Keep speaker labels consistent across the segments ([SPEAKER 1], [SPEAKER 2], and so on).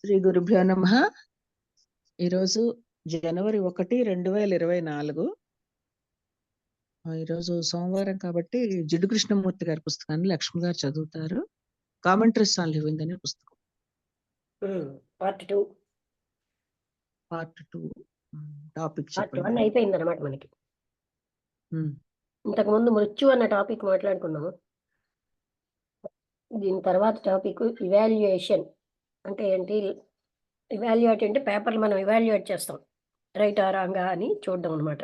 [SPEAKER 1] శ్రీ గురుభ్యో నమః. ఈరోజు జనవరి 1, 2024. ఈరోజు సోమవారం కాబట్టి జిడ్డు కృష్ణమూర్తి గారి పుస్తకాన్ని లక్ష్మి గారు చదువుతారు. కామెంటరీస్ ఆన్ లివింగ్ అనే పుస్తకం.
[SPEAKER 2] పార్ట్ 2
[SPEAKER 1] టాపిక్
[SPEAKER 2] పార్ట్
[SPEAKER 1] చెప్పండి.
[SPEAKER 2] 1 అయిపోయింది అనమాట మనకి. ఇంతకుముందు మృత్యు అన్న టాపిక్ మాట్లాడుకున్నాము. దీని తర్వాత టాపిక్ ఇవాల్యుయేషన్ అంటే ఏంటి? ఇవాల్యుయేట్ అంటే పేపర్లు మనం ఇవాల్యుయేట్ చేస్తాం, రైటా రాంగా అని చూడడం అనమాట.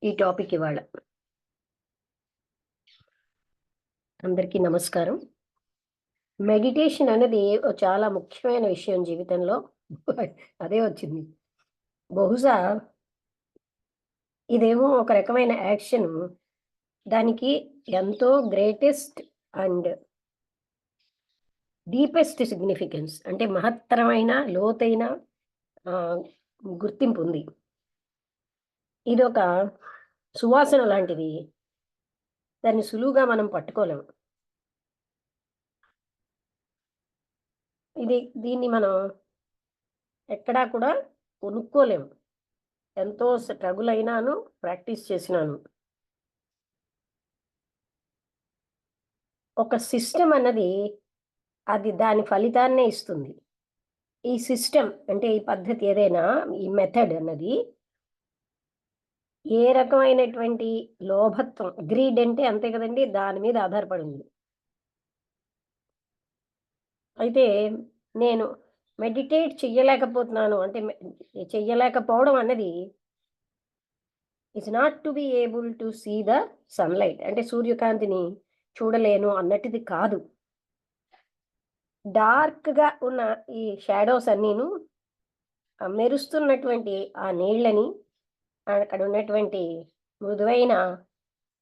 [SPEAKER 2] ఈ టాపిక్ ఇవాళ. అందరికీ నమస్కారం. మెడిటేషన్ అనేది చాలా ముఖ్యమైన విషయం జీవితంలో. అదే వచ్చింది. బహుశా ఇదేమో ఒక రకమైన యాక్షన్, దానికి ఎంతో గ్రేటెస్ట్ అండ్ డీపెస్ట్ సిగ్నిఫికెన్స్ అంటే మహత్తరమైన లోతైన గుర్తింపు ఉంది. ఇది ఒక సువాసన లాంటిది, దాన్ని సులువుగా మనం పట్టుకోలేము. దీన్ని మనం ఎక్కడా కూడా కొనుక్కోలేము. ఎంతో స్ట్రగుల్ అయినాను, ప్రాక్టీస్ చేసినాను. ఒక సిస్టమ్ అన్నది అది దాని ఫలితాన్నే ఇస్తుంది. ఈ సిస్టమ్ అంటే ఈ పద్ధతి ఏదైనా, ఈ మెథడ్ అన్నది ఏ రకమైనటువంటి లోభత్వం, గ్రీడ్ అంటే అంతే కదండి, దాని మీద ఆధారపడింది. అయితే నేను మెడిటేట్ చెయ్యలేకపోతున్నాను అంటే చెయ్యలేకపోవడం అన్నది it's not to be able to see the sunlight, అంటే సూర్యకాంతిని చూడలేను అన్నట్టుది కాదు. డార్క్గా ఉన్న ఈ షాడోస్ అన్నీను, మెరుస్తున్నటువంటి ఆ నీళ్ళని, అక్కడ ఉన్నటువంటి మృదువైన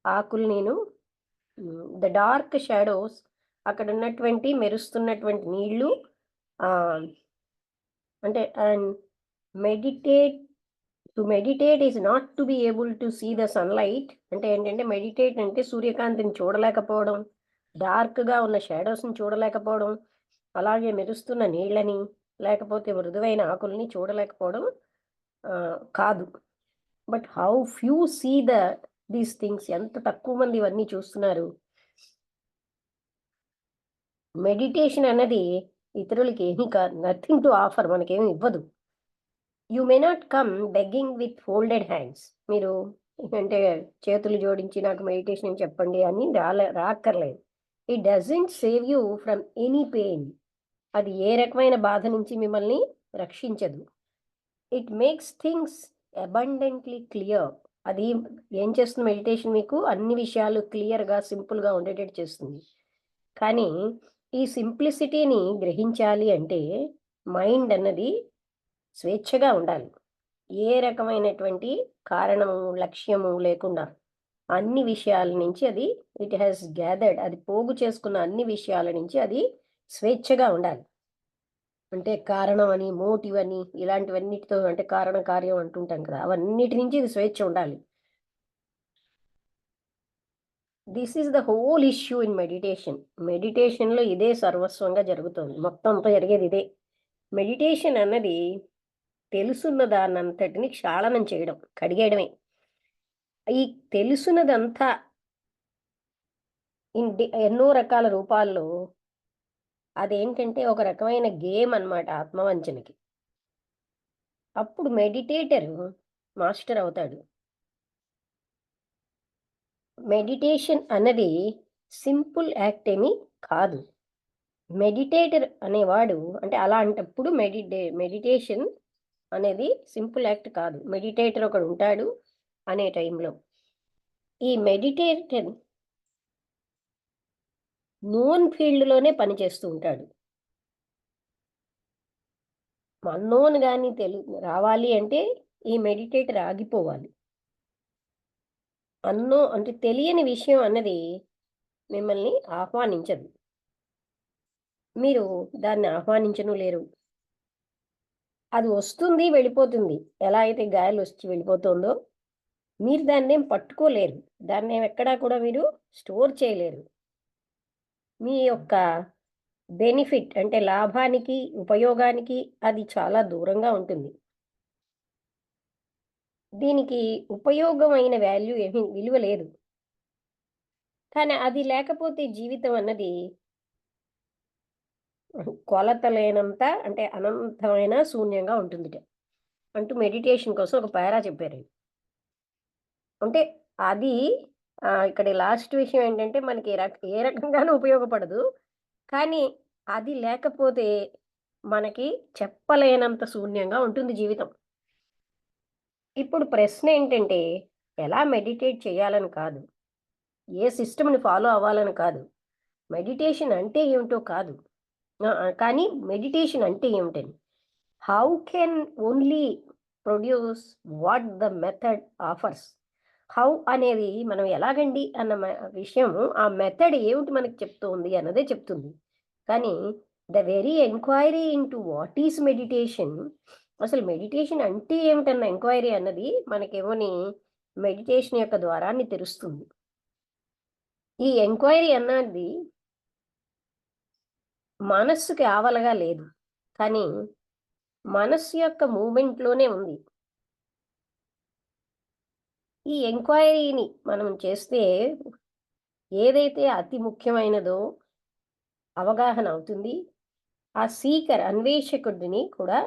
[SPEAKER 2] ఆకుల్నిను, ద డార్క్ షాడోస్, అక్కడ ఉన్నటువంటి మెరుస్తున్నటువంటి నీళ్లు, అంటే and meditate is not to be able to see the sunlight అంటే ఏంటంటే, మెడిటేట్ అంటే సూర్యకాంతిని చూడలేకపోవడం, డార్క్గా ఉన్న షాడోస్ని చూడలేకపోవడం, అలాగే మెరుస్తున్న నీళ్ళని లేకపోతే మృదువైన ఆకుల్ని చూడలేకపోవడం కాదు. But how few see these things, ఎంత తక్కువ మంది ఇవన్నీ చూస్తున్నారు. మెడిటేషన్ అన్నది ఇతరులకి ఏమీ కాదు, నథింగ్ టు ఆఫర్, మనకేమి ఇవ్వదు. You may not come begging with folded hands. మీరు అంటే చేతులు జోడించి నాకు మెడిటేషన్ చెప్పండి అని రాక్కర్లేదు. It doesn't save you from any pain. అది ఏ రకమైన బాధ నుంచి మిమ్మల్ని రక్షించదు. It makes things abundantly clear. అది ఏం చేస్తుంది? మెడిటేషన్ మీకు అన్ని విషయాలు క్లియర్గా, సింపుల్గా ఉండేటట్టు చేస్తుంది. కానీ ఈ సింప్లిసిటీని గ్రహించాలి అంటే మైండ్ అన్నది స్వేచ్ఛగా ఉండాలి. ఏ రకమైనటువంటి కారణము, లక్ష్యము లేకుండా అన్ని విషయాల నుంచి అది ఇట్ హ్యాస్ గ్యాదర్డ్, అది పోగు చేసుకున్న అన్ని విషయాల నుంచి అది స్వేచ్ఛగా ఉండాలి. అంటే కారణం అని, మోటివ్ అని, ఇలాంటివన్నిటితో, అంటే కారణ కార్యం అంటుంటాం కదా, అవన్నిటి నుంచి ఇది స్వేచ్ఛ ఉండాలి. This is the whole issue in meditation. మెడిటేషన్లో ఇదే సర్వస్వంగా జరుగుతుంది, మొత్తం అంతా జరిగేది ఇదే. మెడిటేషన్ అన్నది తెలుసున్న దాన్నంతటిని క్షాళనం చేయడం, కడిగేయడమే. ఈ తెలుసున్నదంతా ఎన్నో రకాల రూపాల్లో అదేంటంటే ఒక రకమైన గేమ్ అన్నమాట, ఆత్మవంచనకి. అప్పుడు మెడిటేటర్ మాస్టర్ అవుతాడు. మెడిటేషన్ అన్నది సింపుల్ యాక్ట్ ఏమీ కాదు. మెడిటేటర్ అనేవాడు అంటే అలాంటప్పుడు మెడిటేషన్ అనేది సింపుల్ యాక్ట్ కాదు. మెడిటేటర్ ఒకడు ఉంటాడు అనే టైంలో ఈ మెడిటేటర్ నోన్ ఫీల్డ్లోనే పనిచేస్తూ ఉంటాడు. అన్నోన్ కానీ రావాలి అంటే ఈ మెడిటేటర్ ఆగిపోవాలి. అంటే తెలియని విషయం అన్నది మిమ్మల్ని ఆహ్వానించదు, మీరు దాన్ని ఆహ్వానించను లేరు. అది వస్తుంది, వెళ్ళిపోతుంది. ఎలా అయితే గాలి వచ్చి వెళ్ళిపోతుందో మీరు దాన్ని ఏం పట్టుకోలేరు. దాన్ని ఎక్కడా కూడా మీరు స్టోర్ చేయలేరు. మీ యొక్క బెనిఫిట్ అంటే లాభానికి, ఉపయోగానికి అది చాలా దూరంగా ఉంటుంది. దీనికి ఉపయోగమైన వాల్యూ ఏమీ విలువ లేదు. కానీ అది లేకపోతే జీవితం అన్నది కొలతలేనంత అంటే అనంతమైన శూన్యంగా ఉంటుందిట. అంటూ మెడిటేషన్ కోసం ఒక పారా చెప్పారండి. అంటే అది ఇక్కడ లాస్ట్ విషయం ఏంటంటే మనకి ఏ రకంగానూ ఉపయోగపడదు. కానీ అది లేకపోతే మనకి చెప్పలేనంత శూన్యంగా ఉంటుంది జీవితం. ఇప్పుడు ప్రశ్న ఏంటంటే ఎలా మెడిటేట్ చేయాలని కాదు. ఏ సిస్టమ్‌ని ఫాలో అవ్వాలని కాదు. మెడిటేషన్ అంటే ఏమిటో కాదు. కానీ మెడిటేషన్ అంటే ఏమిటని. How can only produce what the method offers. How అనేది మనం ఎలాగండి అన్న విషయం ఆ మెథడ్ ఏమిటి మనకు చెప్తోంది అన్నదే చెప్తుంది. కానీ the very enquiry into what is meditation, అసలు మెడిటేషన్ అంటే ఏమిటన్న ఎంక్వైరీ అన్నది మనకేమోని మెడిటేషన్ యొక్క ద్వారాన్ని తెరుస్తుంది. ఈ ఎంక్వైరీ అన్నది మనస్సుకి ఆవలగా లేదు. కానీ మనస్సు యొక్క మూవ్‌మెంట్‌లోనే ఉంది. ఈ ఎంక్వైరీని మనం చేస్తే ఏదైతే అతి ముఖ్యమైనదో అవగాహన అవుతుంది. ఆ అన్వేషకుడిని కూడా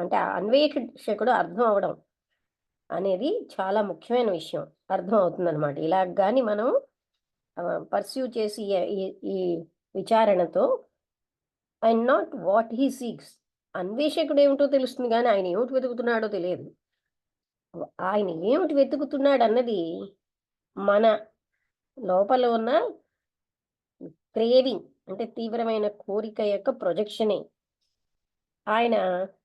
[SPEAKER 2] అంటే ఆ అన్వేషకుడు అర్థం అవ్వడం అనేది చాలా ముఖ్యమైన విషయం. అర్థం అవుతుందనమాట. ఇలాగ గాని మనం పర్స్యూ చేసి ఈ ఈ విచారణతో నాట్ వాట్ హీ సీక్స్. అన్వేషకుడు ఏమిటో తెలుస్తుంది గానీ ఆయన ఏమిటి వెతుకుతున్నాడో తెలియదు. ఆయన ఏమిటి వెతుకుతున్నాడన్నది మన లోపల ఉన్న క్రేవింగ్ అంటే తీవ్రమైన కోరిక యొక్క ప్రొజెక్షనే. ఆయన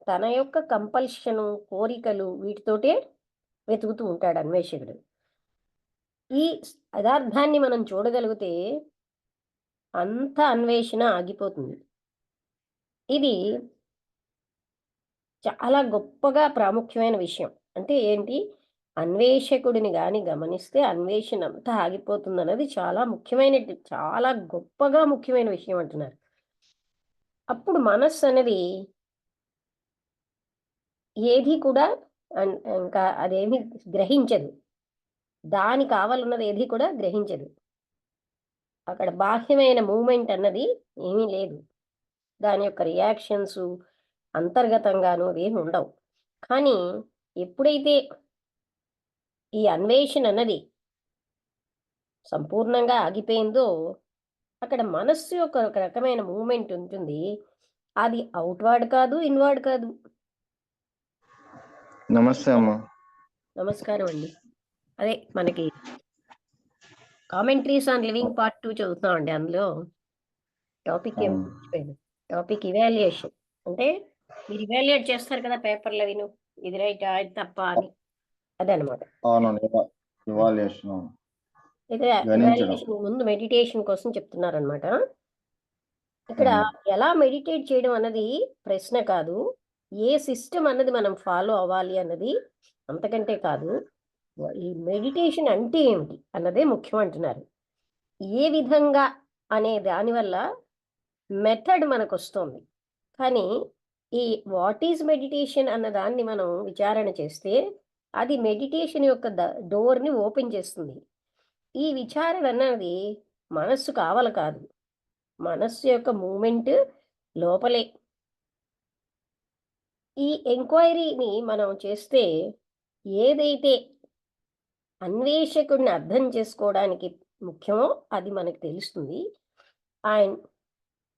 [SPEAKER 2] తన యొక్క కంపల్షను, కోరికలు వీటితోటే వెతుకుతూ ఉంటాడు అన్వేషకుడు. ఈ యథార్థాన్ని మనం చూడగలిగితే అంత అన్వేషణ ఆగిపోతుంది. ఇది చాలా గొప్పగా ప్రాముఖ్యమైన విషయం. అంటే ఏంటి? అన్వేషకుడిని గాని గమనిస్తే అన్వేషణ అంతా ఆగిపోతుందన్నది చాలా చాలా గొప్పగా ముఖ్యమైన విషయం అంటున్నారు. అప్పుడు మనస్సు అనేది ఏది కూడా ఇంకా అదేమి గ్రహించదు. దాని కావాలన్నది ఏది కూడా గ్రహించదు. అక్కడ బాహ్యమైన మూవ్‌మెంట్ అన్నది ఏమీ లేదు. దాని యొక్క రియాక్షన్సు అంతర్గతంగాను అవేమి ఉండవు. కానీ ఎప్పుడైతే ఈ అన్వేషణ అన్నది సంపూర్ణంగా ఆగిపోయిందో అక్కడ మనస్సు యొక్క ఒక రకమైన మూవ్‌మెంట్ ఉంటుంది. అది అవుట్‌వార్డ్ కాదు, ఇన్‌వార్డ్ కాదు.
[SPEAKER 3] నమస్తే అమ్మా.
[SPEAKER 2] నమస్కారం అండి. అదే మనకి కామెంటరీస్ ఆన్ లివింగ్ పార్ట్ 2 చదువుతున్నామండి. అందులో టాపిక్ ఏమో మర్చిపోయాను. Topic evaluation. అంటే మీరు ఇవాల్యుయేట్ చేస్తారు కదా పేపర్‌లు అవిను. ఇది రైటా? ఇది తప్పా అని. అదనమాట.
[SPEAKER 3] అవునండి. ఇవాల్యుయేషన్.
[SPEAKER 2] అయితే ఇవాల్యుయేషన్ ముందు మెడిటేషన్ కోసం చెప్తున్నారనమాట. ఇక్కడ ఎలా మెడిటేట్ చేయడం అన్నది ప్రశ్న కాదు. ఏ సిస్టమ్ అన్నది మనం ఫాలో అవ్వాలి అన్నది అంతకంటే కాదు. ఈ మెడిటేషన్ అంటే ఏమిటి అన్నదే ముఖ్యం అంటున్నారు. ఏ విధంగా అనే దానివల్ల మెథడ్ మనకొస్తుంది. కానీ ఈ వాట్ ఈజ్ మెడిటేషన్ అన్న దాన్ని మనం విచారణ చేస్తే అది మెడిటేషన్ యొక్క డోర్‌ని ఓపెన్ చేస్తుంది. ఈ విచారణ అన్నది మనస్సు కావల కాదు. మనస్సు యొక్క మూవ్‌మెంట్ లోపలే. ఈ ఎంక్వైరీని మనం చేస్తే ఏదైతే అన్వేషకుడిని అర్థం చేసుకోవడానికి ముఖ్యమో అది మనకు తెలుస్తుంది.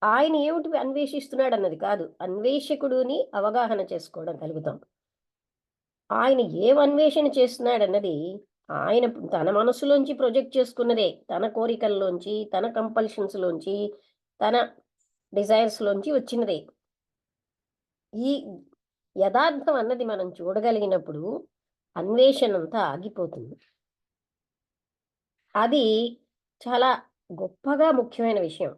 [SPEAKER 2] ఆయన ఏమిటి అన్వేషిస్తున్నాడు అన్నది కాదు. అన్వేషకుడిని అవగాహన చేసుకోవడం కలుగుతాం. ఆయన ఏం అన్వేషణ చేస్తున్నాడన్నది ఆయన తన మనసులోంచి ప్రొజెక్ట్ చేసుకున్నదే. తన కోరికల్లోంచి, తన కంపల్షన్స్‌లోంచి, తన డిజైర్స్‌లోంచి వచ్చినదే. ఈ యథార్థం అన్నది మనం చూడగలిగినప్పుడు అన్వేషణ అంతా ఆగిపోతుంది. అది చాలా గొప్పగా ముఖ్యమైన విషయం.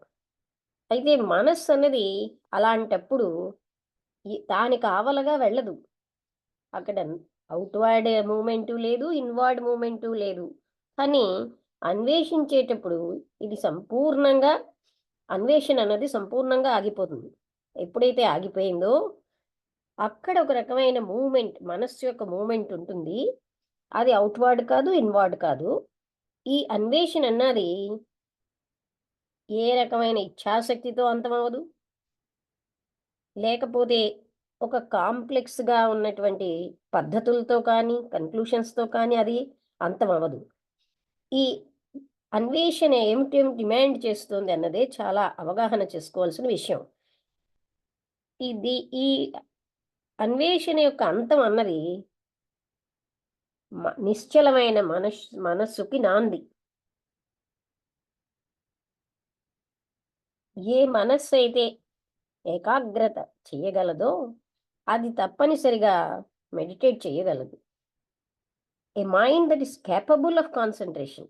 [SPEAKER 2] అయితే మనస్సు అన్నది అలాంటప్పుడు దానికి ఆవలగా వెళ్ళదు. అక్కడ అవుట్వర్డ్ మూమెంటు లేదు, ఇన్వార్డ్ మూమెంటు లేదు. కానీ అన్వేషించేటప్పుడు ఇది సంపూర్ణంగా అన్వేషణ అన్నది సంపూర్ణంగా ఆగిపోతుంది. ఎప్పుడైతే ఆగిపోయిందో అక్కడ ఒక రకమైన మూమెంట్, మనస్సు యొక్క మూమెంట్ ఉంటుంది. అది అవుట్వర్డ్ కాదు, ఇన్వార్డ్ కాదు. ఈ అన్వేషణ అన్నది ఏ రకమైన ఇచ్ఛాశక్తితో అంతమవ్వదు. లేకపోతే ఒక కాంప్లెక్స్‌గా ఉన్నటువంటి పద్ధతులతో కానీ, కన్క్లూషన్స్‌తో కానీ అది అంతమవ్వదు. ఈ అన్వేషణ ఏమిటేం డిమాండ్ చేస్తుంది అన్నదే చాలా అవగాహన చేసుకోవాల్సిన విషయం. ఈ అన్వేషణ యొక్క అంతం అన్నది నిశ్చలమైన మనస్సుకి నాంది. ఏ మనస్సు అయితే ఏకాగ్రత చేయగలదో అది తప్పనిసరిగా మెడిటేట్ చేయగలదు. A mind that is capable of concentration.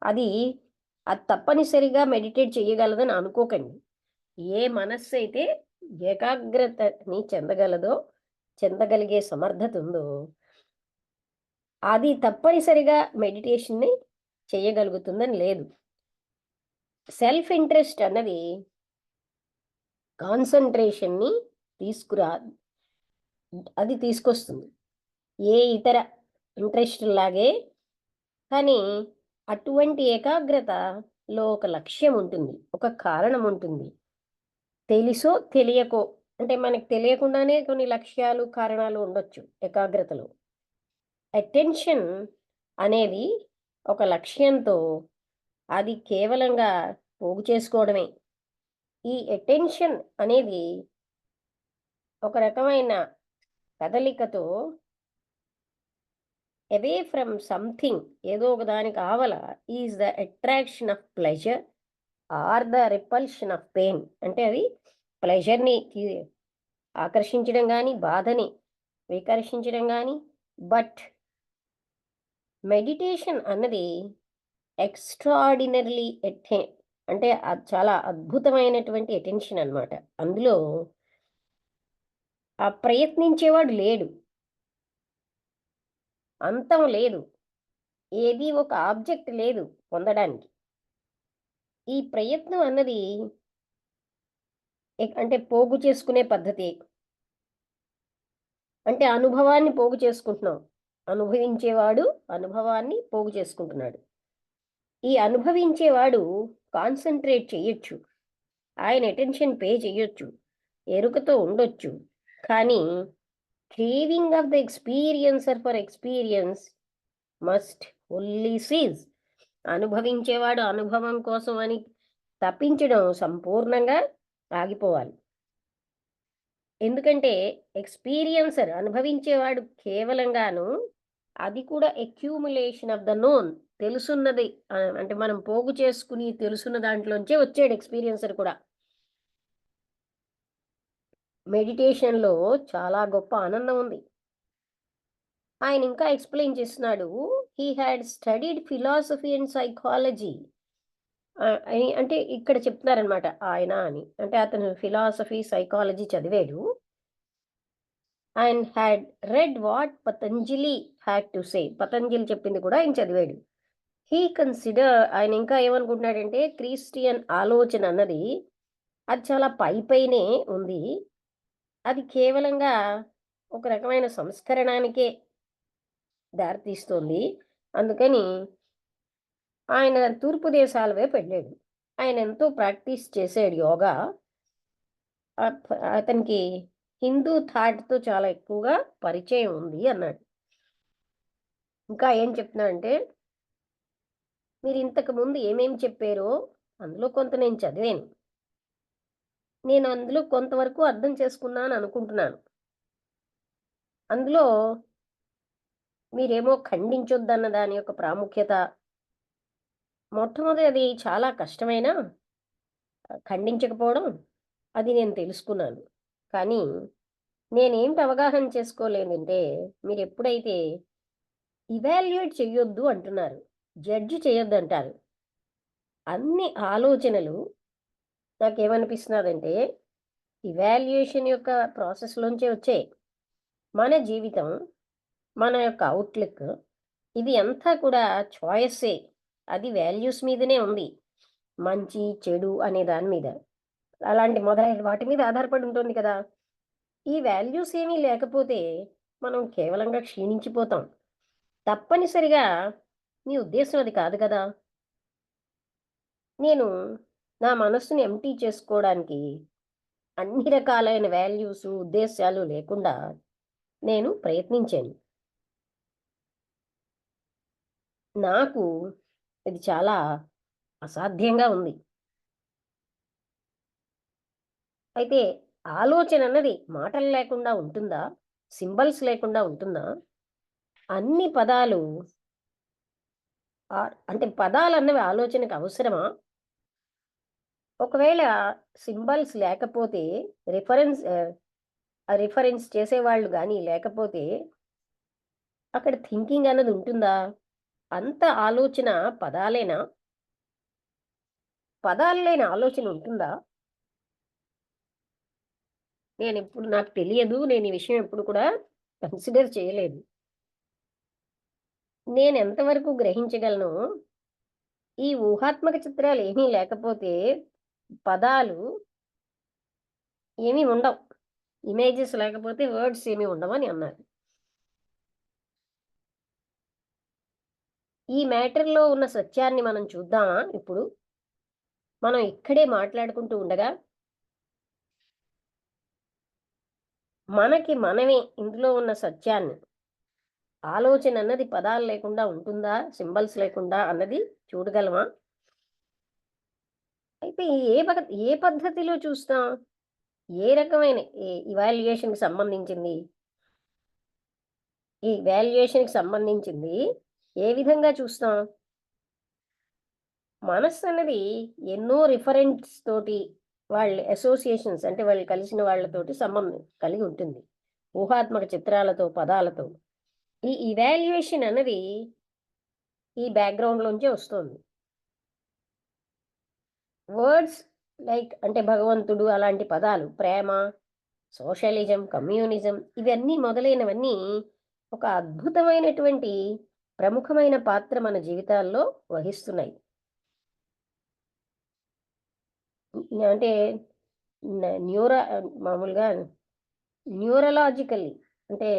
[SPEAKER 2] అది తప్పనిసరిగా మెడిటేట్ చేయగలదని అనుకోకండి. ఏ మనస్సు అయితే ఏకాగ్రతని చెందగలిగే సమర్థత ఉందో అది తప్పనిసరిగా మెడిటేషన్ని చేయగలుగుతుందని లేదు. సెల్ఫ్ ఇంట్రెస్ట్ అన్నది కాన్సంట్రేషన్ని తీసుకొస్తుంది. ఏ ఇతర ఇంట్రెస్ట్ లాగే. కానీ అటువంటి ఏకాగ్రతలో ఒక లక్ష్యం ఉంటుంది, ఒక కారణం ఉంటుంది. తెలుసో తెలియకో, అంటే మనకు తెలియకుండానే కొన్ని లక్ష్యాలు, కారణాలు ఉండొచ్చు ఏకాగ్రతలో. అటెన్షన్ అనేది ఒక లక్ష్యంతో అది కేవలంగా పోగు చేసుకోవడమే. ఈ అటెన్షన్ అనేది ఒక రకమైన కదలికతో అవే ఫ్రమ్ సంథింగ్, ఏదో ఒక దానికి ఆవల, is the attraction of pleasure or the repulsion of pain. అంటే అది ప్లెజర్ని ఆకర్షించడం కానీ, బాధని వికర్షించడం కానీ. బట్ మెడిటేషన్ అన్నది ఎక్స్ట్రాడినరీలీ అంటే చాలా అద్భుతమైనటువంటి అటెన్షన్ అన్నమాట. అందులో ఆ ప్రయత్నించేవాడు లేడు, అంతం లేదు, ఏది ఒక ఆబ్జెక్ట్ లేదు పొందడానికి. ఈ ప్రయత్నం అన్నది అంటే పోగు చేసుకునే పద్ధతి. అంటే అనుభవాన్ని పోగు చేసుకుంటున్నాం. అనుభవించేవాడు అనుభవాన్ని పోగు చేసుకుంటున్నాడు. ఈ అనుభవించేవాడు కాన్సంట్రేట్ చేయొచ్చు, ఆయన అటెన్షన్ పే చేయొచ్చు, ఎరుకతో ఉండొచ్చు. కానీ craving of the experiencer for experience must only cease. అనుభవించేవాడు అనుభవం కోసం అని తప్పించడం సంపూర్ణంగా ఆగిపోవాలి. ఎందుకంటే ఎక్స్పీరియన్సర్, అనుభవించేవాడు కేవలంగాను అది కూడా అక్యూములేషన్ ఆఫ్ ద నోన్, తెలుసున్నది అంటే మనం పోగు చేసుకుని తెలుసున్న దాంట్లోంచే వచ్చాడు ఎక్స్పీరియన్సర్ కూడా. మెడిటేషన్లో చాలా గొప్ప ఆనందం ఉంది. ఆయన ఇంకా ఎక్స్ప్లెయిన్ చేస్తున్నాడు, he had studied philosophy and psychology. అంటే ఇక్కడ చెప్తున్నారనమాట ఆయన అని, అంటే అతను ఫిలాసఫీ, సైకాలజీ చదివాడు. And had red what Patanjali had to say. Patanjali చెప్పింది కూడా ఆయన చదివాడు. హీ కన్సిడర్, ఆయన ఇంకా ఏమనుకుంటున్నాడంటే క్రిస్టియన్ ఆలోచన అన్నది అది చాలా పైనే ఉంది, అది కేవలంగా ఒక రకమైన సంస్కరణానికే దారితీస్తుంది. అందుకని ఆయన తూర్పు దేశాల వైపు వెళ్ళాడు. ఆయన ఎంతో ప్రాక్టీస్ చేసాడు యోగా. అతనికి హిందూ థాట్తో చాలా ఎక్కువగా పరిచయం ఉంది అన్నాడు. ఇంకా ఏం చెప్తున్నాడంటే, మీరు ఇంతకు ముందు ఏమేమి చెప్పారో అందులో కొంత నేను చదివాను, నేను అందులో కొంతవరకు అర్థం చేసుకున్నాను అనుకుంటున్నాను. అందులో మీరేమో ఖండించొద్దన్న దాని యొక్క ప్రాముఖ్యత, మొట్టమొదటి అది చాలా కష్టమైన ఖండించకపోవడం, అది నేను తెలుసుకున్నాను. కానీ నేనేమిటి అవగాహన చేసుకోలేదంటే, మీరు ఎప్పుడైతే ఇవాల్యుయేట్ చేయొద్దు అంటున్నారు, జడ్జి చేయొద్దు అంటారు, అన్ని ఆలోచనలు నాకేమనిపిస్తున్నదంటే ఇవాల్యుయేషన్ యొక్క ప్రాసెస్లోంచే వచ్చాయి. మన జీవితం, మన యొక్క అవుట్లుక్ ఇది అంతా కూడా చాయిసే. అది వాల్యూస్ మీదనే ఉంది. మంచి, చెడు అనే దాని మీద. అలాంటి మొదలైన వాటి మీద ఆధారపడి ఉంటుంది కదా! ఈ వాల్యూస్ ఏమీ లేకపోతే మనం కేవలంగా క్షీణించిపోతాం. తప్పనిసరిగా మీ ఉద్దేశ్యం అది కాదు కదా! నేను నా మనస్సుని ఎంప్టీ చేసుకోవడానికి అన్ని రకాలైన వాల్యూస్, ఉద్దేశ్యాలు లేకుండా నేను ప్రయత్నించాను. నాకు ఇది చాలా అసాధ్యంగా ఉంది. అయితే ఆలోచన అన్నది మాటలు లేకుండా ఉంటుందా? సింబల్స్ లేకుండా ఉంటుందా? అన్ని పదాలు అంటే పదాలన్నవి ఆలోచనకు అవసరమా? ఒకవేళ సింబల్స్ లేకపోతే రిఫరెన్స్ చేసేవాళ్ళు గాని లేకపోతే అక్కడ థింకింగ్ అన్నది ఉంటుందా? అంత ఆలోచన పదాలేనా? పదాలు లేని ఆలోచన ఉంటుందా? నాకు తెలియదు. నేను ఈ విషయం ఎప్పుడు కూడా కన్సిడర్ చేయలేదు. నేను ఎంతవరకు గ్రహించగలను, ఈ ఊహాత్మక చిత్రాలు ఏమీ లేకపోతే పదాలు ఏమీ ఉండవు. ఇమేజెస్ లేకపోతే వర్డ్స్ ఏమీ ఉండవని అన్నారు. ఈ మ్యాటర్‌లో ఉన్న సత్యాన్ని మనం చూద్దామా ఇప్పుడు? మనం ఇక్కడే మాట్లాడుకుంటూ ఉండగా, మనకి మనమే ఇందులో ఉన్న సత్యాన్ని, ఆలోచన అన్నది పదాలు లేకుండా ఉంటుందా? సింబల్స్ లేకుండా అన్నది చూడగలమా? అయితే ఏ పద్ధతిలో చూస్తాం? ఏ రకమైన ఇవాల్యుయేషన్‌కి సంబంధించింది? ఈ వాల్యుయేషన్‌కి సంబంధించింది ఏ విధంగా చూస్తాం? మనస్సు అన్నది ఎన్నో రిఫరెన్స్ తోటి అసోసియేషన్స్ అంటే వాళ్ళు కలిసిన వాళ్ళతోటి సంబంధం కలిగి ఉంటుంది. ఊహాత్మక చిత్రాలతో, పదాలతో. ఈ ఇవాల్యుయేషన్ అన్నది ఈ బ్యాక్‌గ్రౌండ్‌లోంచే వస్తోంది. వర్డ్స్ అంటే భగవంతుడు అలాంటి పదాలు, ప్రేమ, సోషలిజం, కమ్యూనిజం ఇవన్నీ మొదలైనవన్నీ ఒక అద్భుతమైనటువంటి ప్రముఖమైన పాత్ర మన జీవితాల్లో వహిస్తున్నాయి. అంటే మామూలుగా న్యూరలాజికల్లీ అంటే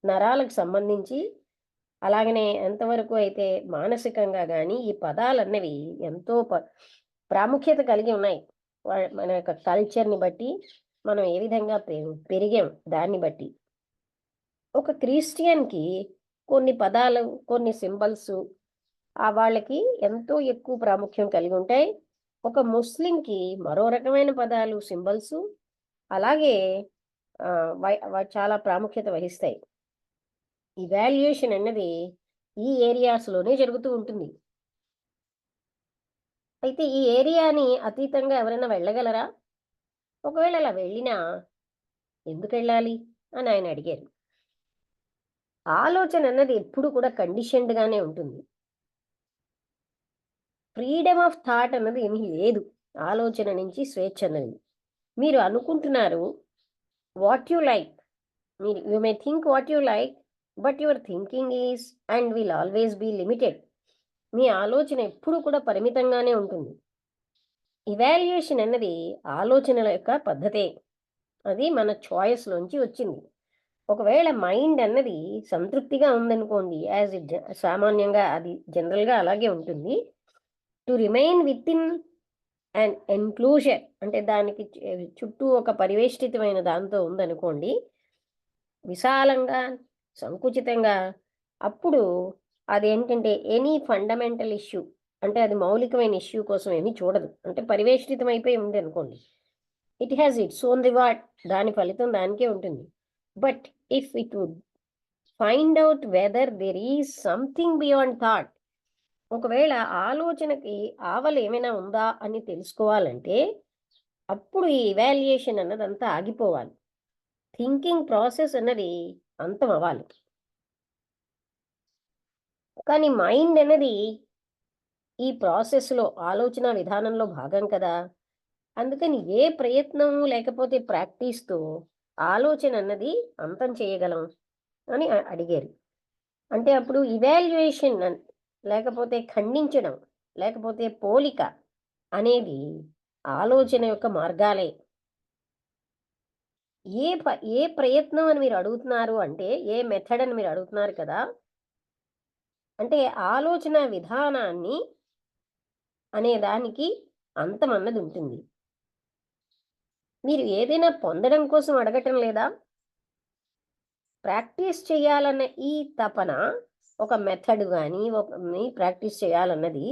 [SPEAKER 2] నరాలకు సంబంధించి, అలాగనే ఎంతవరకు అయితే మానసికంగా గాని ఈ పదాలన్నవి ఎంతో ప్రాముఖ్యత కలిగి ఉన్నాయి. మన యొక్క కల్చర్‌ని బట్టి, మనం ఏ విధంగా పెరిగాం దాన్ని బట్టి. ఒక క్రిస్టియన్‌కి కొన్ని పదాలు, కొన్ని సింబల్సు వాళ్ళకి ఎంతో ఎక్కువ ప్రాముఖ్యం కలిగి ఉంటాయి. ఒక ముస్లింకి మరో రకమైన పదాలు, సింబల్సు అలాగే చాలా ప్రాముఖ్యత వహిస్తాయి. ఇవాల్యుయేషన్ అన్నది ఈ ఏరియాస్‌లోనే జరుగుతూ ఉంటుంది. అయితే ఈ ఏరియాని అతీతంగా ఎవరైనా వెళ్ళగలరా? ఒకవేళ అలా వెళ్ళినా ఎందుకెళ్ళాలి అని ఆయన అడిగారు. ఆలోచన అన్నది ఎప్పుడు కూడా కండిషన్డ్‌గానే ఉంటుంది. ఫ్రీడమ్ ఆఫ్ థాట్ అన్నది ఏమీ లేదు. ఆలోచన నుంచి స్వేచ్ఛ అన్నది. మీరు అనుకుంటున్నారు what you like. You may think what you like, but your thinking is and will always be limited. మీ ఆలోచన ఎప్పుడు కూడా పరిమితంగానే ఉంటుంది. ఇవాల్యుయేషన్ అన్నది ఆలోచనల యొక్క పద్ధతే. అది మన చాయిస్‌లోంచి వచ్చింది. ఒకవేళ మైండ్ అన్నది సంతృప్తిగా ఉందనుకోండి, సామాన్యంగా అది జనరల్‌గా అలాగే ఉంటుంది. To remain within and enclosure అంటే దానికి చుట్టూ ఒక పరివేష్టితమైన దాంతో ఉందనుకోండి, విశాలంగా, సంకుచితంగా, అప్పుడు అదేంటంటే ఎనీ ఫండమెంటల్ ఇష్యూ అంటే అది మౌలికమైన ఇష్యూ కోసం ఏమీ చూడదు. అంటే పరివేష్టితమైపోయి ఉందనుకోండి. It has its own reward. దాని ఫలితం దానికే ఉంటుంది. But if it would find out whether there is something beyond thought, ఒకవేళ ఆలోచనకి ఆవల ఏమైనా ఉందా అని తెలుసుకోవాలంటే అప్పుడు ఈ ఇవాల్యుయేషన్ అన్నదంతా ఆగిపోవాలి. థింకింగ్ ప్రాసెస్ అన్నది అంతం అవ్వాలి. కానీ మైండ్ అనేది ఈ ప్రాసెస్‌లో ఆలోచన విధానంలో భాగం కదా! అందుకని ఏ ప్రయత్నం లేకపోతే ప్రాక్టీస్‌తో ఆలోచన అన్నది అంతం చేయగలం అని అడిగారు. అంటే అప్పుడు ఇవాల్యుయేషన్ లేకపోతే ఖండించడం లేకపోతే పోలిక అనేది ఆలోచన యొక్క మార్గాలే. ఏ ప్రయత్నం అని మీరు అడుగుతున్నారు అంటే, ఏ మెథడ్ అని మీరు అడుగుతున్నారు కదా, అంటే ఆలోచన విధానాన్ని అనే దానికి అంతం అన్నది ఉంటుంది. మీరు ఏదైనా పొందడం కోసం అడగటం లేదా? ప్రాక్టీస్ చేయాలన్న ఈ తపన ఒక మెథడ్ కానీ ప్రాక్టీస్ చేయాలన్నది,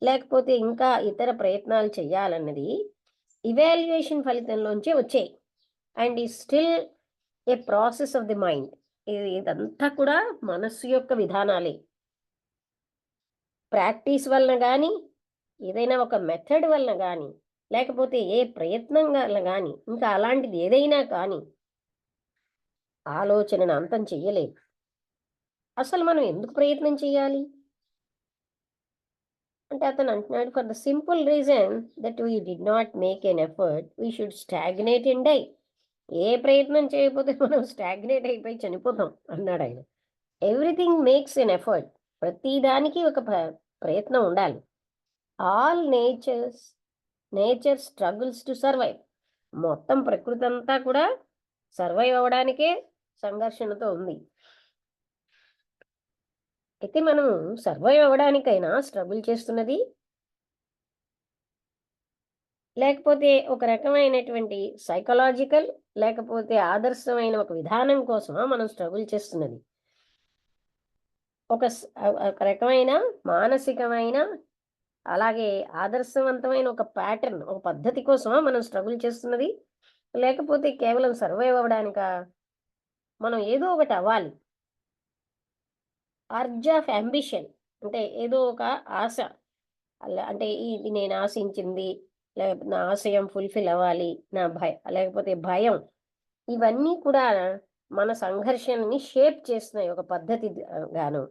[SPEAKER 2] లేకపోతే ఇంకా ఇతర ప్రయత్నాలు చేయాలన్నది ఇవాల్యుయేషన్ ఫలితంలోంచే వచ్చాయి. అండ్ ఈ still A process of the mind. ఇదంతా కూడా మనస్సు యొక్క విధానాలే. ప్రాక్టీస్ వలన కానీ, ఏదైనా ఒక మెథడ్ వలన కానీ, లేకపోతే ఏ ప్రయత్నం వలన కానీ, ఇంకా అలాంటిది ఏదైనా కానీ ఆలోచనను అంతం చెయ్యలేదు. అసలు మనం ఎందుకు ప్రయత్నం చేయాలి అంటే అతను అంటున్నాడు, for the simple reason that we did not make an effort we should stagnate and die. ఏ ప్రయత్నం చేయకపోతే మనం స్టాగ్నేట్ అయిపోయి చనిపోతాం అన్నాడు ఆయన. Everything makes an effort. ప్రతిదానికి ఒక ప్రయత్నం ఉండాలి. All nature struggles to survive. మొత్తం ప్రకృతి అంతా కూడా సర్వైవ్ అవ్వడానికే సంఘర్షణతో ఉంది. అయితే మనం సర్వైవ్ అవ్వడానికైనా స్ట్రగుల్ చేస్తున్నది, లేకపోతే ఒక రకమైనటువంటి సైకలాజికల్ లేకపోతే ఆదర్శమైన ఒక విధానం కోసమా మనం స్ట్రగుల్ చేస్తున్నది? ఒక రకమైన మానసికమైన అలాగే ఆదర్శవంతమైన ఒక ప్యాటర్న్, ఒక పద్ధతి కోసమా మనం స్ట్రగుల్ చేస్తున్నది? లేకపోతే కేవలం సర్వైవ్ అవ్వడానికా? మనం ఏదో ఒకటి అవ్వాలి. అర్జ్ ఆఫ్ అంబిషన్ అంటే ఏదో ఒక ఆశ, అంటే ఇది నేను ఆశించింది, లేకపోతే నా ఆశయం ఫుల్ఫిల్ అవ్వాలి, లేకపోతే భయం, ఇవన్నీ కూడా మన సంఘర్షణని షేప్ చేస్తున్నాయి ఒక పద్ధతి గాను.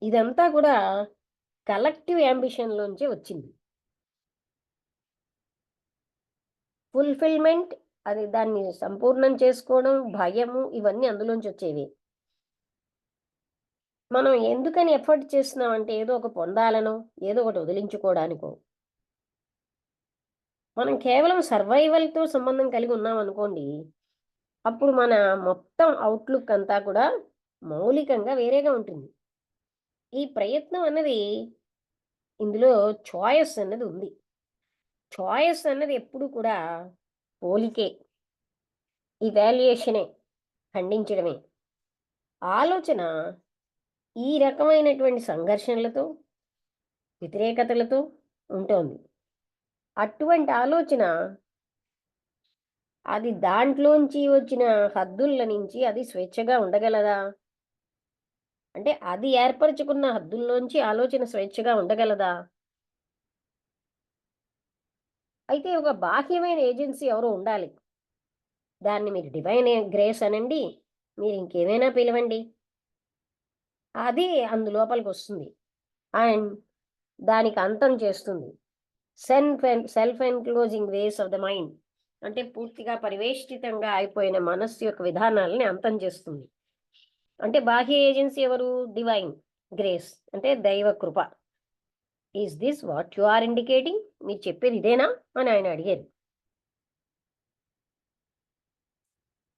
[SPEAKER 2] ఇదంతా కూడా కలెక్టివ్ అంబిషన్ లోంచి వచ్చింది. ఫుల్ఫిల్మెంట్, అది దాన్ని సంపూర్ణం చేసుకోవడం, భయము, ఇవన్నీ అందులోంచి వచ్చేవి. మనం ఎందుకని ఎఫర్ట్ చేస్తున్నామంటే ఏదో ఒక పొందాలనో ఏదో ఒకటి వదిలించుకోవడానికో. మనం కేవలం సర్వైవల్తో సంబంధం కలిగి ఉన్నాం అనుకోండి, అప్పుడు మన మొత్తం అవుట్లుక్ అంతా కూడా మౌలికంగా వేరేగా ఉంటుంది. ఈ ప్రయత్నం అన్నది, ఇందులో చాయిస్ అన్నది ఉంది. చాయిస్ అన్నది ఎప్పుడు కూడా పోలికే, ఇవాల్యుయేషనే, ఖండించడమే. ఆలోచన ఈ రకమైనటువంటి సంఘర్షణలతో వ్యతిరేకతలతో ఉంటుంది. అటువంటి ఆలోచన అది దాంట్లోంచి వచ్చిన హద్దుల నుంచి అది స్వేచ్ఛగా ఉండగలదా అంటే అది ఏర్పరచుకున్న హద్దుల్లోంచి ఆలోచన స్వేచ్ఛగా ఉండగలదా? అయితే ఒక బాహ్యమైన ఏజెన్సీ ఎవరో ఉండాలి. దాన్ని మీరు డివైన్ గ్రేస్ అనండి, మీరు ఇంకేమైనా పిలవండి, అది అందులోపలికి వస్తుంది అండ్ దానికి అంతం చేస్తుంది. Self enclosing ways of the mind అంటే పూర్తిగా పరివేష్టితంగా అయిపోయిన మనస్సు యొక్క విధానాలని అంతం చేస్తుంది. అంటే బాహ్య ఏజెన్సీ ఎవరు? డివైన్ గ్రేస్ అంటే దైవ కృప. Is this what you are indicating? మీరు చెప్పేది ఇదేనా అని ఆయన అడిగారు.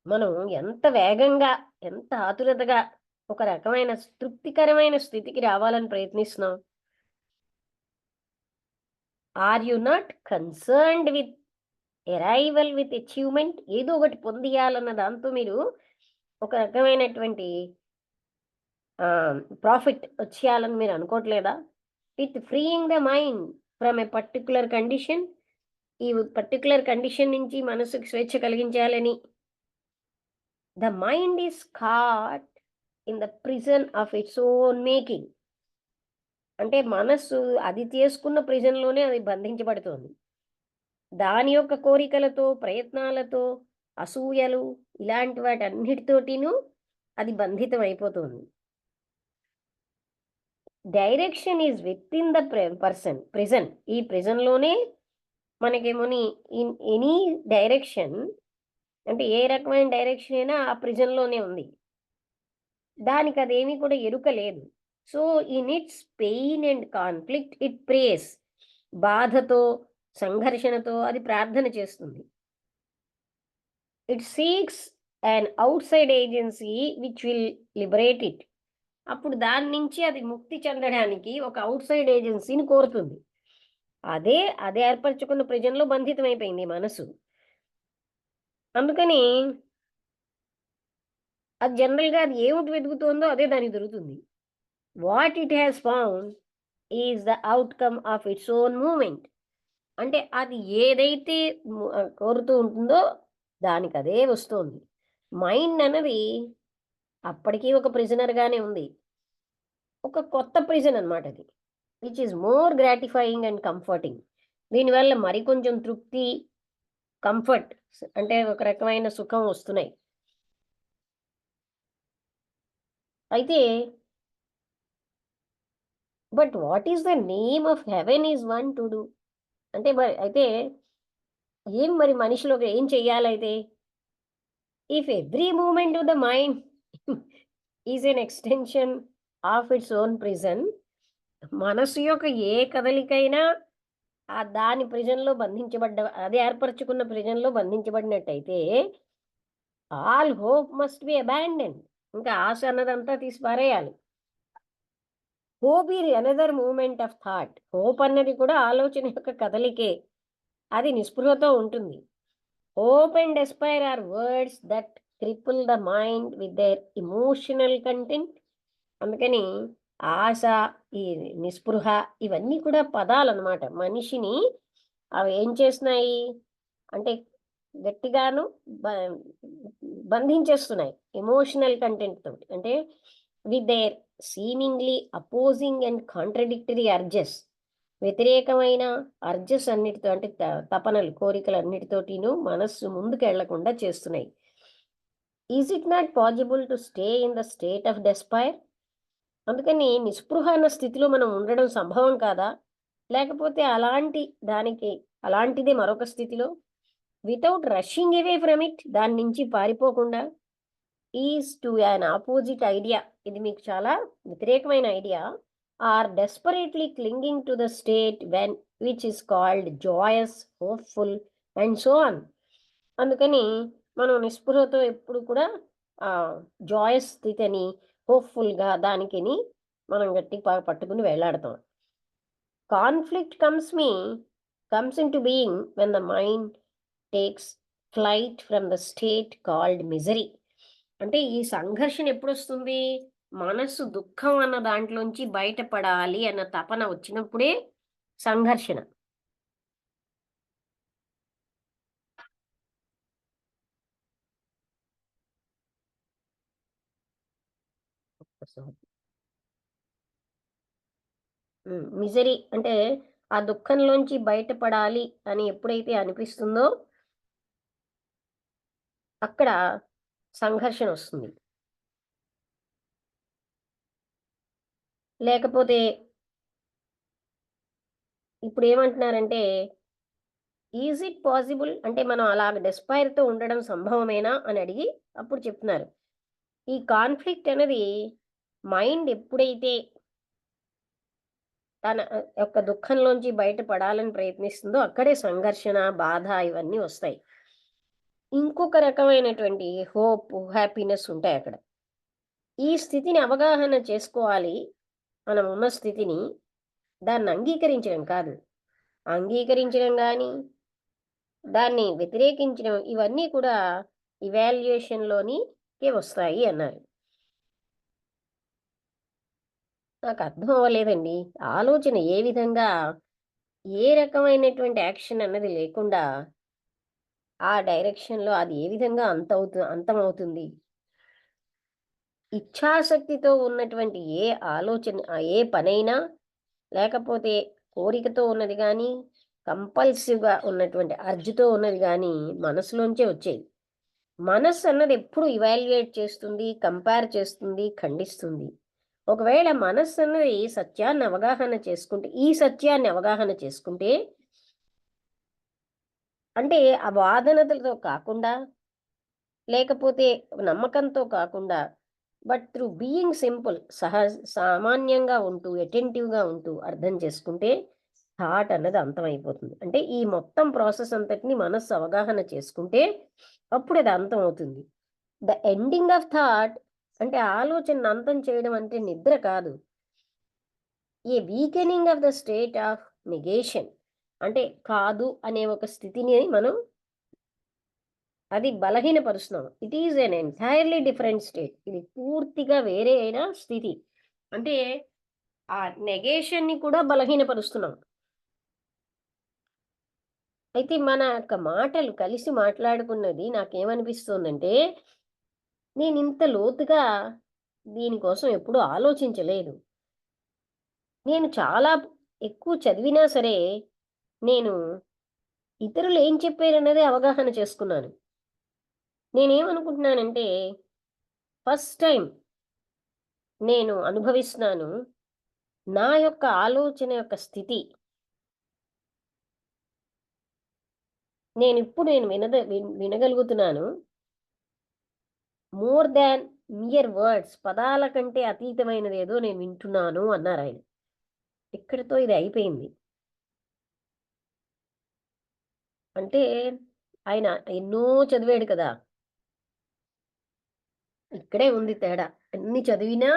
[SPEAKER 2] మనం ఎంత వేగంగా, ఎంత ఆతురతగా ఒక రకమైన తృప్తికరమైన స్థితికి రావాలని ప్రయత్నిస్తున్నాం. Are you not concerned with arrival with achievement? ఏదో ఒకటి పొందియాలన్న దాంతో మీరు ఒక రకమైనటువంటి ప్రాఫిట్ వచ్చేయాలని మీరు అనుకోవట్లేదా? With freeing the mind from a particular condition, ఈ పర్టికులర్ కండిషన్ నుంచి మనసుకు స్వేచ్ఛ కలిగించాలని. The mind is caught in the prison of its own making. అంటే మనస్సు అది చేసుకున్న ప్రిజన్లోనే అది బంధించబడుతోంది. దాని యొక్క కోరికలతో, ప్రయత్నాలతో, అసూయలు ఇలాంటి వాటి అన్నిటితోటిను అది బంధితం అయిపోతుంది. Direction is with in the person prison. ఈ ప్రిజన్లోనే మనకేమోని ఇన్ ఎనీ డైరెక్షన్, అంటే ఏ రకమైన డైరెక్షన్ అయినా ఆ ప్రిజన్‌లోనే ఉంది. దానికి అదేమీ కూడా ఎరుక లేదు. So, in its pain and conflict it prays. బాధతో, సంఘర్షణతో అది ప్రార్థన చేస్తుంది. It seeks an outside agency which will liberate it. అప్పుడు దాని నుంచి అది ముక్తి చెందడానికి ఒక ఔట్‌సైడ్ ఏజెన్సీని కోరుతుంది. అది ఏర్పరచుకున్న ప్రిజన్‌లో బంధితమైపోయింది ఈ మనసు. అందుకని అది జనరల్‌గా అది ఏమిటి వెతుకుతోందో అదే దానికి దొరుకుతుంది. What it has found is the outcome of its own movement. అంటే అది ఏదైతే కోరుతూ ఉంటుందో దానికదే వస్తోంది. మైండ్ అన్నది అప్పటికి ఒక ప్రిజనర్‌గానే ఉంది. ఒక కొత్త ప్రిజన్ అన్నమాట అది. Which is more gratifying and comforting. దీనివల్ల మరికొంచెం తృప్తి, కంఫర్ట్, అంటే ఒక రకమైన సుఖం వస్తున్నాయి. అయితే but what is the name of heaven is one to do. అంటే అయితే మరి మనిషిలోకి ఏం చెయ్యాలైతే? If every moment of the mind is an extension of its own prison, మనసు యొక్క ఏ కదలికైనా దాని ప్రిజన్‌లో అది ఏర్పరచుకున్న ప్రిజన్‌లో బంధించబడినట్టయితే all hope must be abandoned. ఇంకా ఆశ అన్నదంతా తీసి పారేయాలి. Hope is another movement of thought. Hope అన్నది కూడా ఆలోచన యొక్క కదలికే. అది నిస్పృహతో ఉంటుంది. Hope and despair are words that cripple the mind with their emotional content. అందుకని ఆశ, ఈ నిస్పృహ ఇవన్నీ కూడా పదాలన్నమాట. మనిషిని అవి ఏం చేస్తున్నాయి అంటే గట్టిగాను బంధించేస్తున్నాయి ఎమోషనల్ కంటెంట్ తోటి. అంటే with their seemingly opposing and contradictory urges. వ్యతిరేకమైన అర్జెస్ అన్నిటితో, అంటే తపనలు, కోరికలు అన్నిటితోటిను మనస్సు ముందుకు వెళ్లకుండా చేస్తున్నాయి. Is it not possible to stay in the state of despair? అందుకని నిస్పృహ అన్న స్థితిలో మనం ఉండడం సంభవం కాదా? లేకపోతే అలాంటిది మరొక స్థితిలో without rushing away from it, దాని నుంచి పారిపోకుండా, is to an opposite idea, ఇది మీకు చాలా వ్యతిరేకమైన idea, or desperately clinging to the state when which is called joyous, hopeful and so on. అందుకని మనం నిస్పృహతో ఎప్పుడు కూడా జాయస్ స్థితిని, హోప్ఫుల్గా దానికిని మనం గట్టిగా పట్టుకుని వేలాడతాం. Conflict comes into being when the mind takes flight from the state called misery. అంటే ఈ సంఘర్షణ ఎప్పుడు వస్తుంది? మనస్సు దుఃఖం అన్న దాంట్లోంచి బయటపడాలి అన్న తపన వచ్చినప్పుడే సంఘర్షణ. మిజరీ అంటే ఆ దుఃఖంలోంచి బయటపడాలి అని ఎప్పుడైతే అనిపిస్తుందో అక్కడ సంఘర్షణ వస్తుంది. లేకపోతే ఇప్పుడు ఏమంటున్నారంటే, ఈజ్ ఇట్ పాసిబుల్, అంటే మనం అలాగ డెస్పైర్తో ఉండడం సంభవమేనా అని అడిగి అప్పుడు చెప్తున్నారు. ఈ కాన్ఫ్లిక్ట్ అనేది మైండ్ ఎప్పుడైతే తన యొక్క దుఃఖంలోంచి బయటపడాలని ప్రయత్నిస్తుందో అక్కడే సంఘర్షణ, బాధ ఇవన్నీ వస్తాయి. ఇంకొక రకమైనటువంటి హోప్, హ్యాపీనెస్ ఉంటాయి అక్కడ. ఈ స్థితిని అవగాహన చేసుకోవాలి. మనం ఉన్న స్థితిని, దాన్ని అంగీకరించడం కాదు. అంగీకరించడం కానీ, దాన్ని వ్యతిరేకించడం, ఇవన్నీ కూడా ఇవాల్యుయేషన్‌లోనికే వస్తాయి అన్నారు. నాకు అర్థం అవ్వలేదండి. ఆలోచన ఏ విధంగా, ఏ రకమైనటువంటి యాక్షన్ అన్నది లేకుండా ఆ డైరెక్షన్‌లో అది ఏ విధంగా అంతమవుతుంది? ఇచ్ఛాశక్తితో ఉన్నటువంటి ఏ ఆలోచన, ఏ పనైనా, లేకపోతే కోరికతో ఉన్నది గానీ, కంపల్సివ్‌గా ఉన్నటువంటి అర్జ్‌తో ఉన్నది గానీ మనసులోంచే వచ్చేది. మనస్సు అన్నది ఎప్పుడు ఇవాల్యుయేట్ చేస్తుంది, కంపేర్ చేస్తుంది, ఖండిస్తుంది. ఒకవేళ మనస్సు అన్నది ఈ సత్యాన్ని అవగాహన చేసుకుంటే అంటే ఆ వాదనలతో కాకుండా, లేకపోతే నమ్మకంతో కాకుండా, బట్ త్రూ బీయింగ్ సింపుల్, సామాన్యంగా ఉంటూ, అటెంటివ్గా ఉంటూ అర్థం చేసుకుంటే థాట్ అన్నది అంతమైపోతుంది. అంటే ఈ మొత్తం ప్రాసెస్ అంతటిని మనస్సు అవగాహన చేసుకుంటే అప్పుడు అది అంతం అవుతుంది. ద ఎండింగ్ ఆఫ్ థాట్ అంటే ఆలోచన అంతం చేయడం అంటే నిద్ర కాదు. A weakening of the state of negation. అంటే కాదు అనే ఒక స్థితిని మనం అది బలహీనపరుస్తున్నాం. It is an entirely different state. ఇది పూర్తిగా వేరే అయిన స్థితి. అంటే ఆ నెగేషన్‌ని కూడా బలహీనపరుస్తున్నాం. అయితే మన యొక్క మాటలు కలిసి మాట్లాడుకున్నది నాకేమనిపిస్తోందంటే, నేనింత లోతుగా దీనికోసం ఎప్పుడూ ఆలోచించలేదు. నేను చాలా ఎక్కువ చదివినా సరే, నేను ఇతరులు ఏం చెప్పారన్నదే అవగాహన చేసుకున్నాను. నేనేమనుకుంటున్నానంటే, ఫస్ట్ టైమ్ నేను అనుభవిస్తున్నాను. నా యొక్క ఆలోచన యొక్క స్థితి నేను వినగలుగుతున్నాను. మోర్ దాన్ మియర్ వర్డ్స్, పదాల కంటే అతీతమైనదేదో నేను వింటున్నాను అన్నారాయన. ఇక్కడితో ఇది అయిపోయింది. అంటే ఆయన ఎన్నో చదివాడు కదా! ఇక్కడే ఉంది తేడా. ఎన్ని చదివినా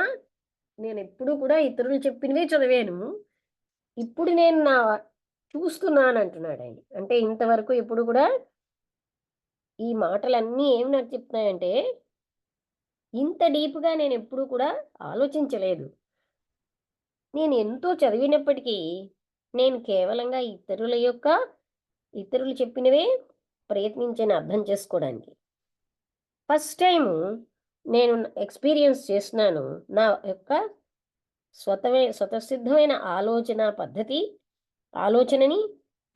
[SPEAKER 2] నేనెప్పుడూ కూడా ఇతరులు చెప్పినవే చదివాను. ఇప్పుడు నేను చూస్తున్నానంటున్నాడాయన. అంటే ఇంతవరకు ఎప్పుడు కూడా ఈ మాటలన్నీ ఏమి నాకు చెప్తున్నాయంటే, ఇంత డీప్‌గా నేనెప్పుడూ కూడా ఆలోచించలేదు. నేను ఎంతో చదివినప్పటికీ, నేను కేవలంగా ఇతరులు చెప్పినవే ప్రయత్నించాను అర్థం చేసుకోవడానికి. ఫస్ట్ టైము నేను ఎక్స్‌పీరియన్స్ చేస్తున్నాను. నా యొక్క స్వతసిద్ధమైన ఆలోచనని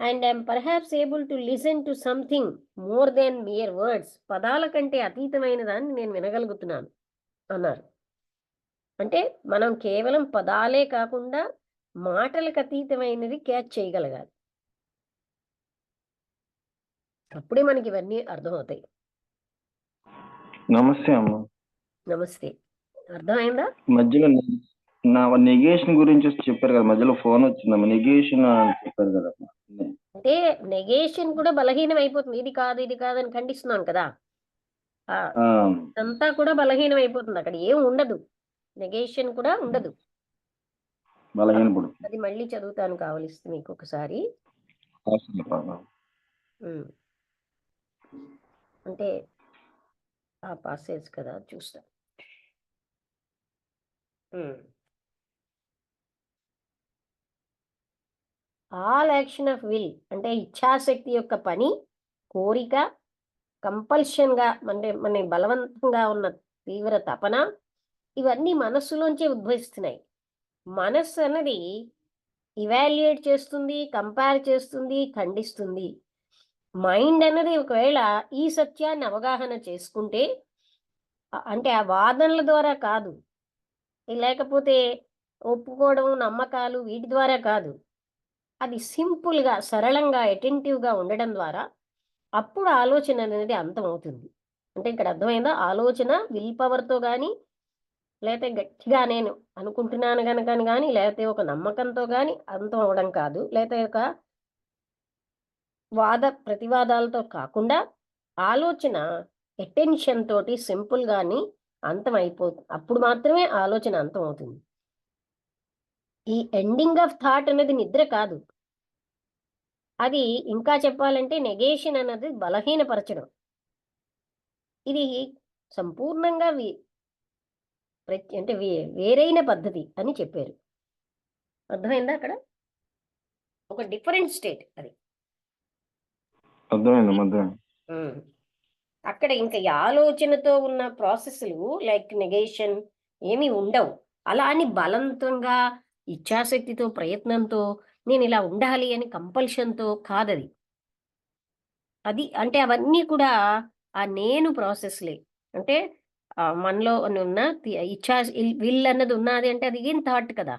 [SPEAKER 2] and I am perhaps able to listen to something more than mere words. పదాల కంటే అతీతమైన దాన్ని నేను వినగలుగుతున్నాను అన్నారు. అంటే మనం కేవలం పదాలే కాకుండా మాటలకు అతీతమైనది క్యాచ్ చేయగలగాలి. అప్పుడే మనకి ఇవన్నీ అర్థమవుతాయి.
[SPEAKER 3] నమస్తే అమ్మ.
[SPEAKER 2] నమస్తే. అర్థమైందా?
[SPEAKER 3] మధ్యలో నా నెగేషన్ గురించి చెప్పారు కదా, మధ్యలో ఫోన్ వచ్చిందమ్మా. నెగేషన్ అని చెప్పారు కదా.
[SPEAKER 2] అంటే నెగేషన్ కూడా బలహీనం అయిపోతుంది. ఇది కాదు, ఇది కాదు అని ఖండిస్తున్నాం కదా! అంతా కూడా బలహీనం అయిపోతుంది. అక్కడ ఏం ఉండదు. నెగేషన్ కూడా ఉండదు.
[SPEAKER 3] బలహీనపడుతుంది.
[SPEAKER 2] అది మళ్ళీ చదువుతాను కావలిస్తే మీకు ఒకసారి. అంటే ఆ పాసేజ్ కదా చూస్తా. ఆల్ యాక్షన్ ఆఫ్ విల్ అంటే ఇచ్ఛాశక్తి యొక్క పని, కోరిక, కంపల్షన్‌గా అంటే మన బలవంతంగా ఉన్న తీవ్ర తపన, ఇవన్నీ మనస్సులోంచే ఉద్భవిస్తున్నాయి. మనస్సు అన్నది ఇవాల్యుయేట్ చేస్తుంది, కంపేర్ చేస్తుంది, ఖండిస్తుంది. మైండ్ అన్నది ఒకవేళ ఈ సత్యాన్ని అవగాహన చేసుకుంటే అంటే ఆ వాదనల ద్వారా కాదు, లేకపోతే ఒప్పుకోవడం, నమ్మకాలు వీటి ద్వారా కాదు. అది సింపుల్‌గా, సరళంగా, అటెంటివ్‌గా ఉండడం ద్వారా అప్పుడు ఆలోచన అనేది అంతమవుతుంది. అంటే ఇక్కడ అర్థమైందా? ఆలోచన విల్ పవర్‌తో గాని, లేతే గట్టిగా నేను అనుకుంటున్నాను గనకని గాని, లేతే ఒక నమ్మకంతో గాని అంతం అవ్వడం కాదు. లేతే ఒక ప్రతివాదాలతో కాకుండా ఆలోచన అటెన్షన్ తోటి సింపుల్‌గాని అప్పుడు మాత్రమే ఆలోచన అంతమవుతుంది. ఈ ఎండింగ్ ఆఫ్ థాట్ అనేది నిద్ర కాదు. అది ఇంకా చెప్పాలంటే నెగేషన్ అన్నది బలహీనపరచడం. ఇది సంపూర్ణంగా అంటే వేరైన పద్ధతి అని చెప్పారు. అర్థమైందా అక్కడ? ఒక డిఫరెంట్ స్టేట్ అది.
[SPEAKER 3] అర్థమైంది.
[SPEAKER 2] అక్కడ ఇంకా ఈ ఆలోచనతో ఉన్న ప్రాసెస్‌లు లైక్ నెగేషన్ ఏమీ ఉండవు. అలా అని బలవంతంగా, ఇచ్ఛాశక్తితో, ప్రయత్నంతో నేనిలా ఉండాలి అని కంపల్షన్‌తో కాదది. అది అంటే అవన్నీ కూడా ఆ నేను ప్రాసెస్‌లే. అంటే మనలో ఉన్న విల్ అన్నది ఉన్నది అంటే అది ఏం థాట్ కదా!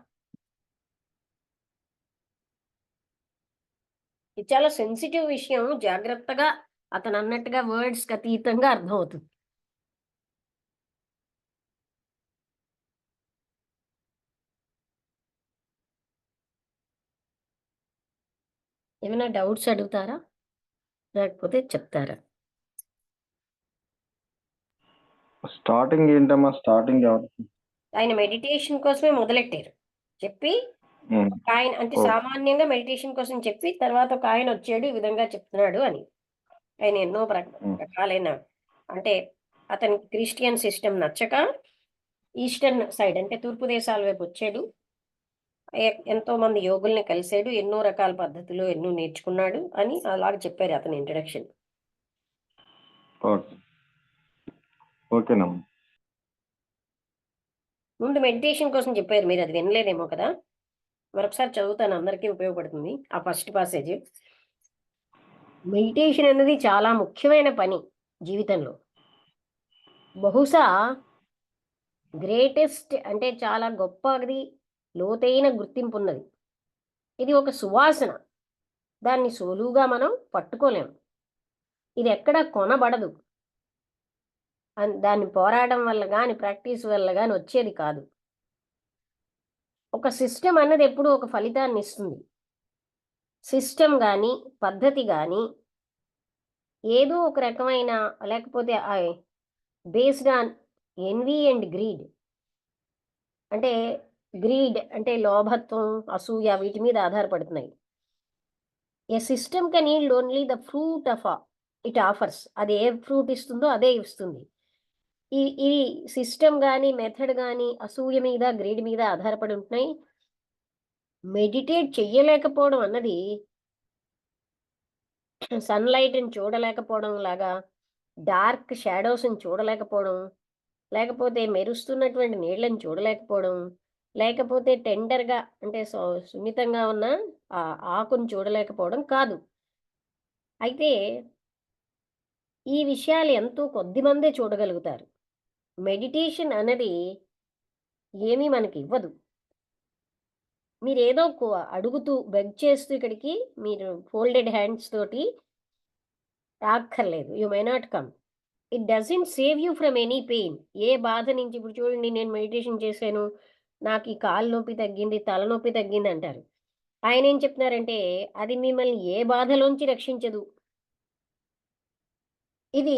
[SPEAKER 2] ఇది చాలా సెన్సిటివ్ విషయం. జాగ్రత్తగా అతను అన్నట్టుగా వర్డ్స్‌కి అతీతంగా అర్థమవుతుంది. ఏమైనా డౌట్స్ అడుగుతారా? లేకపోతే చెప్తారా?
[SPEAKER 3] స్టార్టింగ్ ఏంటమ్మా? స్టార్టింగ్ ఎవరు?
[SPEAKER 2] ఆయన మెడిటేషన్ కోసమే మొదలెట్టారు. చెప్పి
[SPEAKER 3] ఉమ్,
[SPEAKER 2] ఆయన అంటే
[SPEAKER 3] ఓ,
[SPEAKER 2] సామాన్యంగా మెడిటేషన్ కోసం చెప్పి తర్వాత ఒక ఆయన వచ్చాడు ఈ విధంగా చెప్తున్నాడు అని. ఆయన ఎన్నో రకాలైన అంటే అతనికి క్రిస్టియన్ సిస్టమ్ నచ్చక ఈస్టర్న్ సైడ్ అంటే తూర్పు దేశాల వైపు వచ్చాడు. ఎంతో మంది యోగుల్ని కలిసాడు. ఎన్నో రకాల పద్ధతులు ఎన్నో నేర్చుకున్నాడు అని అలాగ చెప్పారు అతని ఇంట్రడక్షన్.
[SPEAKER 3] ఓకే, ఓకేనమ్మా.
[SPEAKER 2] ముందు మెడిటేషన్ కోసం చెప్పారు. మీరు అది వినలేదేమో కదా! మరొకసారి చదువుతాను, అందరికీ ఉపయోగపడుతుంది ఆ ఫస్ట్ పాసేజ్. మెడిటేషన్ అనేది చాలా ముఖ్యమైన పని జీవితంలో. బహుశా గ్రేటెస్ట్ అంటే చాలా గొప్పది, లోతైన గుర్తింపు ఉన్నది. ఇది ఒక సువాసన. దాన్ని సులువుగా మనం పట్టుకోలేము. ఇది ఎక్కడా కొనబడదు. దాన్ని పోరాటం వల్ల గాని, ప్రాక్టీస్ వల్ల గాని వచ్చేది కాదు. ఒక సిస్టమ్ అన్నది ఎప్పుడూ ఒక ఫలితాన్ని ఇస్తుంది. సిస్టమ్ గాని, పద్ధతి గాని ఏదో ఒక రకమైన లేకపోతే based on envy and greed. అంటే గ్రీడ్ అంటే లోభత్వం, అసూయ వీటి మీద ఆధారపడుతున్నాయి. A system can yield only the fruit of it offers. అది ఏ ఫ్రూట్ ఇస్తుందో అదే ఇస్తుంది. ఈ సిస్టమ్ గాని, మెథడ్ గాని అసూయ మీద, గ్రీడ్ మీద ఆధారపడి ఉంటున్నాయి. మెడిటేట్ చెయ్యలేకపోవడం అన్నది సన్‌లైట్‌ని చూడలేకపోవడం లాగా, డార్క్ షాడోస్‌ని చూడలేకపోవడం, లేకపోతే మెరుస్తున్నటువంటి నీళ్ళని చూడలేకపోవడం, లేకపోతే టెండర్‌గా అంటే సున్నితంగా ఉన్న ఆకుని చూడలేకపోవడం కాదు. అయితే ఈ విషయాలు ఎంతో కొద్దిమందే చూడగలుగుతారు. మెడిటేషన్ అన్నది ఏమీ మనకివ్వదు. మీరేదో అడుగుతూ, బెగ్ చేస్తూ ఇక్కడికి మీరు ఫోల్డెడ్ హ్యాండ్స్ తోటి రాక్కర్లేదు. You may not come. It doesn't save you from any pain. ఏ బాధ నుంచి ఇప్పుడు చూడండి, నేను మెడిటేషన్ చేశాను, నాకు ఈ కాలు నొప్పి తగ్గింది, తలనొప్పి తగ్గింది అంటారు. ఆయన ఏం చెప్తున్నారంటే అది మిమ్మల్ని ఏ బాధలోంచి రక్షించదు. ఇది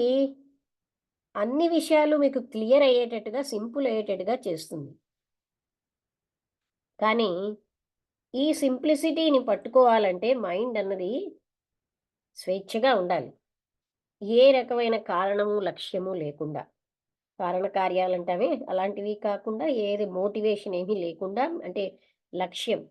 [SPEAKER 2] అన్ని విషయాలు మీకు క్లియర్ అయ్యేటట్టుగా, సింపుల్ అయ్యేటట్టుగా చేస్తుంది. కానీ ఈ సింప్లిసిటీని పట్టుకోవాలంటే మైండ్ అన్నది స్వేచ్ఛగా ఉండాలి. ఏ రకమైన కారణము, లక్ష్యము లేకుండా. కారణ కార్యాలంటావే అలాంటివి కాకుండా ఏది మోటివేషన్ ఏమీ లేకుండా అంటే లక్ష్యం